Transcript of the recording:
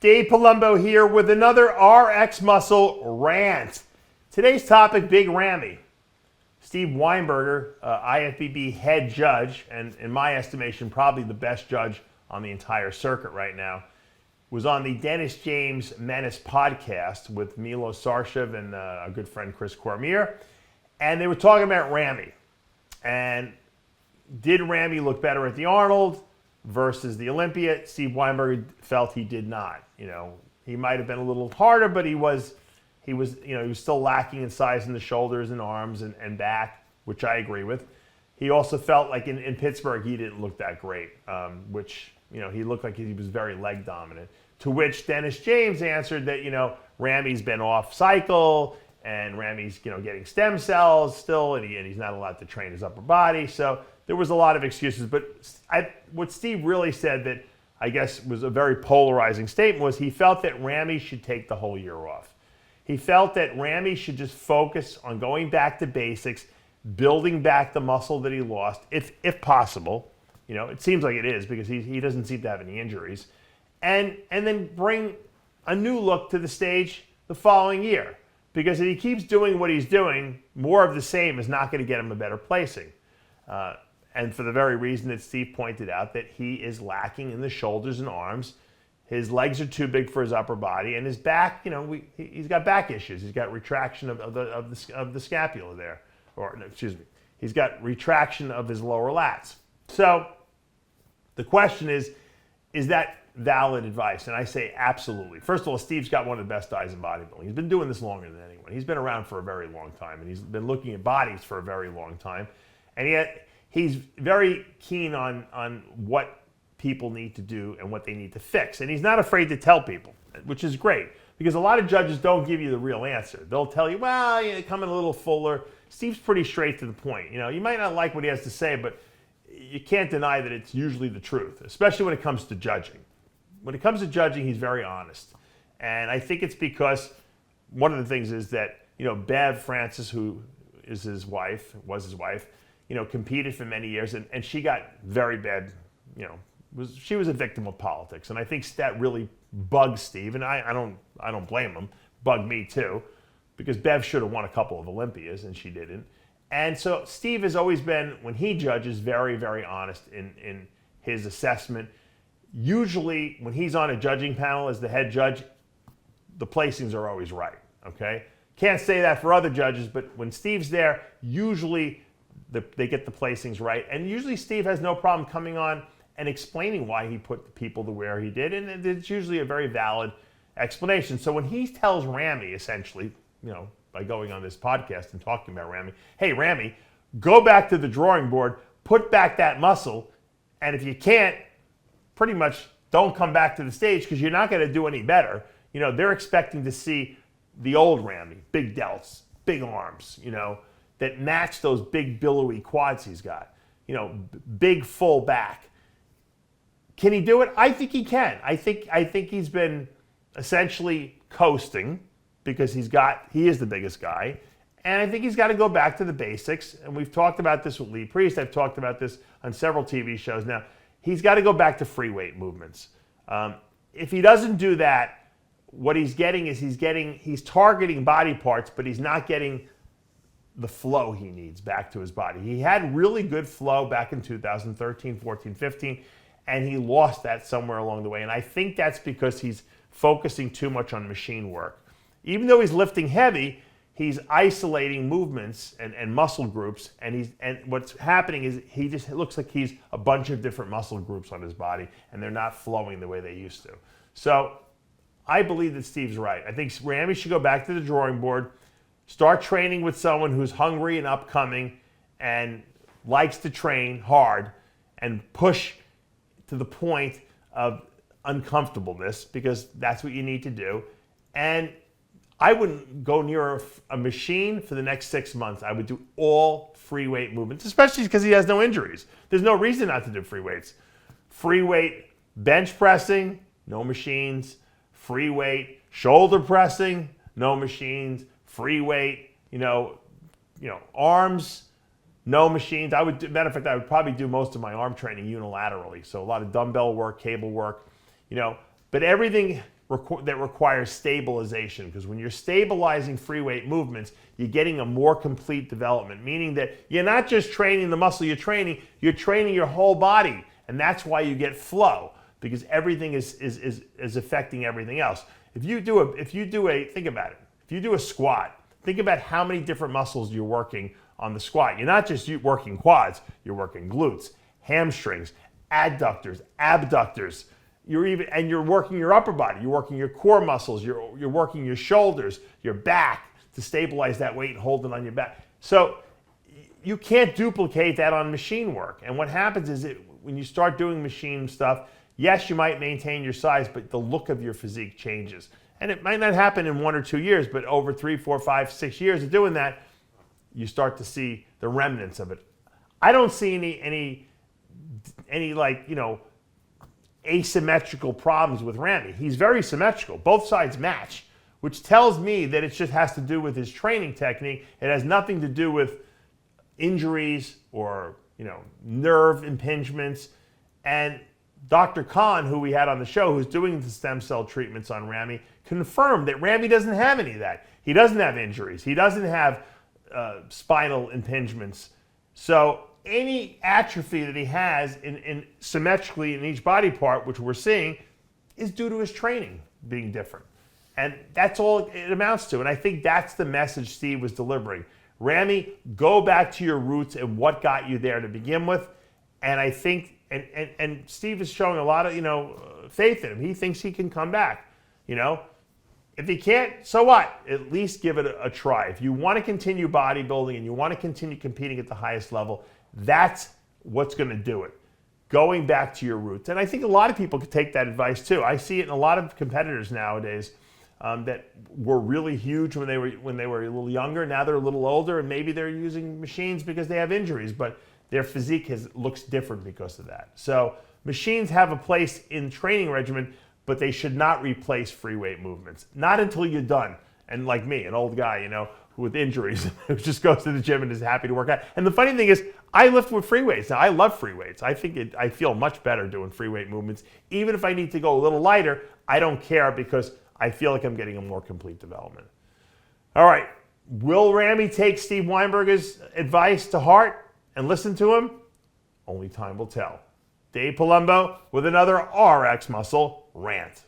Dave Palumbo here with another RX Muscle rant. Today's topic, Big Ramy. Steve Weinberger, IFBB head judge, and in my estimation, probably the best judge on the entire circuit right now, was on the Dennis James Menace podcast with Milo Sarshev and a good friend, Chris Cormier. And they were talking about Ramy. And did Ramy look better at the Arnold versus the Olympia? Steve Weinberger felt he did not. You know, he might have been a little harder, but he was still lacking in size in the shoulders and arms and back, which I agree with. He also felt like in Pittsburgh he didn't look that great, which, you know, he looked like he was very leg dominant. To which Dennis James answered that, you know, Ramy's been off cycle and Ramy's, you know, getting stem cells still, and he's not allowed to train his upper body. So there was a lot of excuses. But what Steve really said that I guess was a very polarizing statement was he felt that Ramy should take the whole year off. He felt that Ramy should just focus on going back to basics, building back the muscle that he lost, if possible. You know, it seems like it is because he doesn't seem to have any injuries. And then bring a new look to the stage the following year. Because if he keeps doing what he's doing, more of the same is not going to get him a better placing. And for the very reason that Steve pointed out, that he is lacking in the shoulders and arms. His legs are too big for his upper body, and his back, you know, he's got back issues. He's got retraction of the scapula there, or no, excuse me, he's got retraction of his lower lats. So the question is that valid advice? And I say absolutely. First of all, Steve's got one of the best eyes in bodybuilding. He's been doing this longer than anyone. He's been around for a very long time, and he's been looking at bodies for a very long time, and yet he's very keen on what people need to do and what they need to fix. And he's not afraid to tell people, which is great, because a lot of judges don't give you the real answer. They'll tell you, well, you come in a little fuller. Steve's pretty straight to the point. You know, you might not like what he has to say, but you can't deny that it's usually the truth, especially when it comes to judging. When it comes to judging, he's very honest. And I think it's because one of the things is that, you know, Bev Francis, who is his wife, you know, competed for many years, and she got very bad, you know, she was a victim of politics. And I think that really bugged Steve, and I don't blame him, bugged me too, because Bev should have won a couple of Olympias, and she didn't. And so Steve has always been, when he judges, very, very honest in his assessment. Usually, when he's on a judging panel as the head judge, the placings are always right, okay? Can't say that for other judges, but when Steve's there, usually they get the placings right. And usually Steve has no problem coming on and explaining why he put the people to where he did, and it's usually a very valid explanation. So when he tells Ramy, essentially, you know, by going on this podcast and talking about Ramy, hey, Ramy, go back to the drawing board, put back that muscle, and if you can't, pretty much don't come back to the stage because you're not going to do any better. You know, they're expecting to see the old Ramy, big delts, big arms, you know, that match those big billowy quads he's got, you know, big full back. Can he do it? I think he can. I think he's been essentially coasting because he is the biggest guy. And I think he's got to go back to the basics. And we've talked about this with Lee Priest. I've talked about this on several TV shows now. He's got to go back to free weight movements. If he doesn't do that, what he's getting is he's targeting body parts, but he's not getting the flow he needs back to his body. He had really good flow back in 2013, 14, 15, and he lost that somewhere along the way. And I think that's because he's focusing too much on machine work. Even though he's lifting heavy, he's isolating movements and muscle groups, and what's happening is he just looks like he's a bunch of different muscle groups on his body, and they're not flowing the way they used to. So I believe that Steve's right. I think Ramy should go back to the drawing board, start training with someone who's hungry and upcoming and likes to train hard and push to the point of uncomfortableness, because that's what you need to do. And I wouldn't go near a machine for the next 6 months. I would do all free weight movements, especially because he has no injuries. There's no reason not to do free weights. Free weight bench pressing, no machines. Free weight shoulder pressing, no machines. Free weight, arms, no machines. Matter of fact, I would probably do most of my arm training unilaterally. So a lot of dumbbell work, cable work, but everything that requires stabilization, because when you're stabilizing free weight movements, you're getting a more complete development, meaning that you're not just training the muscle you're training your whole body. And that's why you get flow, because everything is affecting everything else. If you do think about it. If you do a squat, think about how many different muscles you're working on the squat. You're not just working quads, you're working glutes, hamstrings, adductors, abductors. You're working your upper body. You're working your core muscles. You're working your shoulders, your back to stabilize that weight and hold it on your back. So you can't duplicate that on machine work. And what happens is when you start doing machine stuff, yes, you might maintain your size, but the look of your physique changes. And it might not happen in 1 or 2 years, but over 3, 4, 5, 6 years of doing that, you start to see the remnants of it. I don't see any like, asymmetrical problems with Ramy. He's very symmetrical. Both sides match, which tells me that it just has to do with his training technique. It has nothing to do with injuries or nerve impingements. And Dr. Khan, who we had on the show, who's doing the stem cell treatments on Ramy, confirmed that Ramy doesn't have any of that. He doesn't have injuries. He doesn't have spinal impingements. So any atrophy that he has in symmetrically in each body part, which we're seeing, is due to his training being different. And that's all it amounts to. And I think that's the message Steve was delivering. Ramy, go back to your roots and what got you there to begin with. And I think, and Steve is showing a lot of, faith in him. He thinks he can come back, If he can't, so what? At least give it a try. If you want to continue bodybuilding and you want to continue competing at the highest level, that's what's going to do it. Going back to your roots. And I think a lot of people could take that advice too. I see it in a lot of competitors nowadays that were really huge when they were a little younger. Now they're a little older, and maybe they're using machines because they have injuries, but their physique looks different because of that. So machines have a place in training regimen, but they should not replace free weight movements. Not until you're done. And like me, an old guy, with injuries, who just goes to the gym and is happy to work out. And the funny thing is, I lift with free weights. Now, I love free weights. I feel much better doing free weight movements. Even if I need to go a little lighter, I don't care, because I feel like I'm getting a more complete development. All right, will Ramy take Steve Weinberger's advice to heart and listen to him? Only time will tell. Dave Palumbo with another RX Muscle Rant.